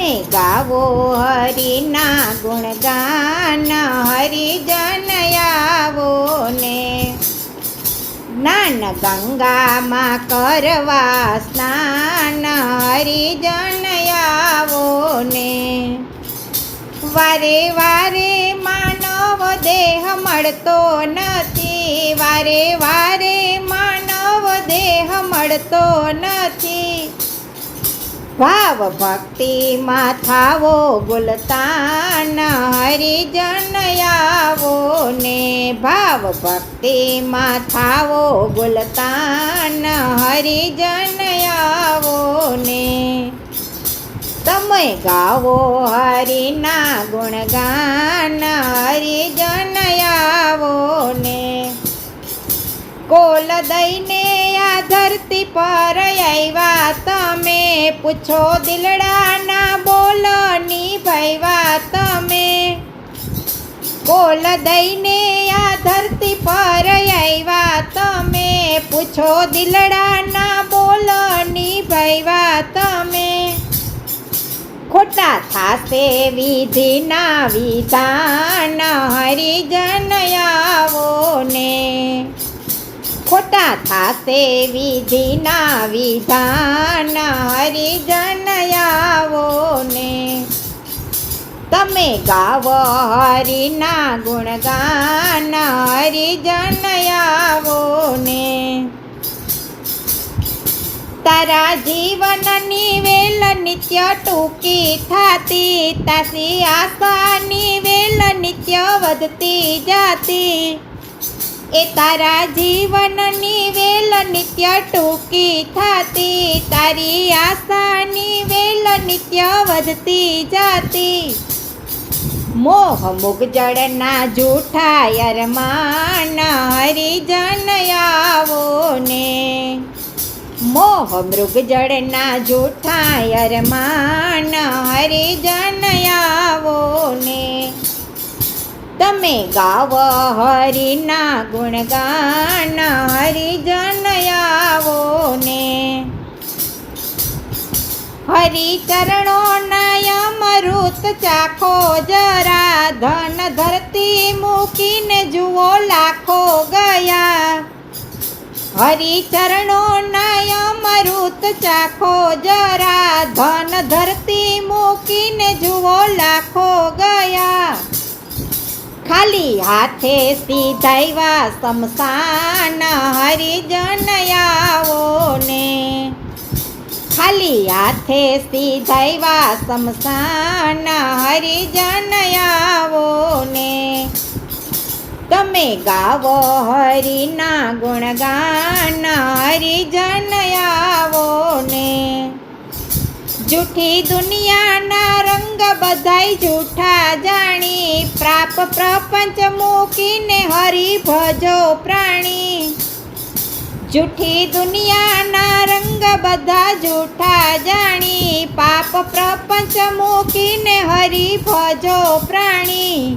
તમે ગાવો હરિના ગુણગાન, હરિજન આવો ને. જ્ઞાન ગંગામાં કરવા સ્નાન, હરિજન આવો ને. વારે વારે માનવ દેહ મળતો નથી, વારે વારે માનવ દેહ મળતો નથી. ભાવ ભક્તિમાં થાવો ગુલતાન, હરિજન આવો ને. ભાવ ભક્તિમાં થાવો ગુલતાન, હરિજન આવો ને. તમે ગાવો હરિના ગુણગાન, હરિજન આવો ને. કોલ દઈને આ ધરતી પર આવ્યા તમે, પૂછો દિલડાના બોલની ભૈવા તમે. કોલ દઈને આ ધરતી પર આવ્યા તમે, પૂછો દિલડાના બોલની ભૈવા તમે. ખોટા થાશે વિધિના વિધાન, હરિજન આવો ને. ખોટા થાશે વિધિના વિધાન, હરિજન આવો ને. તમે ગાવો હરિના ગુણગાન, હરિજન આવો ને. તારા જીવનની વેલ નિત્ય ટૂંકી થાતી, તાસી આશાની વેલ નિત્ય વધતી જાતી. એ તારા જીવનની વેલ નિત્ય ટૂંકી થાતી, તારી આશાની વેલ નિત્ય વધતી જાતી. મોહ મુગજળના જૂઠા અરમાન, હરિજન આવો ને. મોહ મૃગજળના જૂઠા અરમાન, હરિજન આવો ને. તમે ગાવો હરિના ગુણગાન, હરિજન આવો ને. હરિચરણોના અમૃત ચાખો જરા, ધન ધરતી મૂકીને જુઓ લાખો ગયા. હરિચરણોના અમૃત ચાખો જરા, ધન ધરતી મૂકીને જુઓ લાખો ગયા. ખાલી હાથે સીધાવ્યા શમશાન, હરિજન આવો ને. ખાલી હાથે સીધાવ્યા શમશાન, હરિજન આવો ને. તમે ગાવો હરિના ગુણગાન, હરિજન આવો ને. જૂઠી દુનિયાના રંગ બધાય જૂઠા જાણી, પ્રાપ પ્રપંચ મૂકીને હરિ ભજો પ્રાણી. જૂઠી દુનિયાના રંગ બધા જૂઠા જાણી, પાપ પ્રપંચ મૂકીને હરિ ભજો પ્રાણી.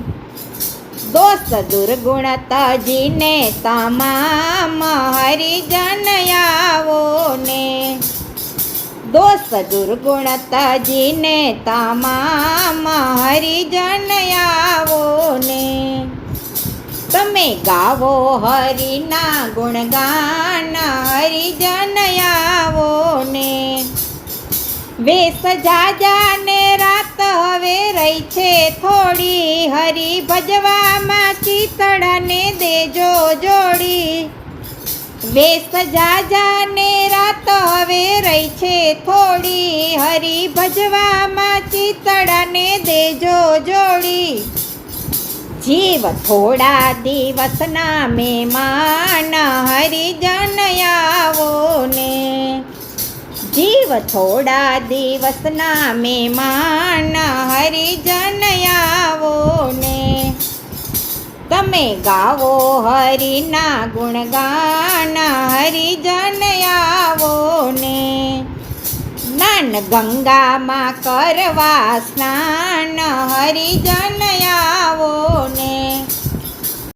દોષ દુર્ગુણ તજીને તમામ, હરિજન આવો ને. દોષ દુર્ગુણ તજીને તમામ, હરિજન આવો ને. તમે ગાવો હરિના ગુણગાન, હરિજન આવો ને. વેશ જાજા ને રાત હવે રહી છે થોડી, હરિ ભજવામાં ચિતડાને દેજો જોડી. વેશ જાજા ને રાત હવે રહી છે થોડી, હરિ ભજવામાં ચિતડાને દેજો જોડી. જીવ થોડા દિવસના મહેમાન, હરિજન આવો ને. જીવ થોડા દિવસના મહેમાન, હરિજન આવો ને. તમે ગાવો હરિના ગુણગાન, હરિજન આવો ને. જ્ઞાન ગંગામાં કરવા સ્નાન, હરિજન આવો ને.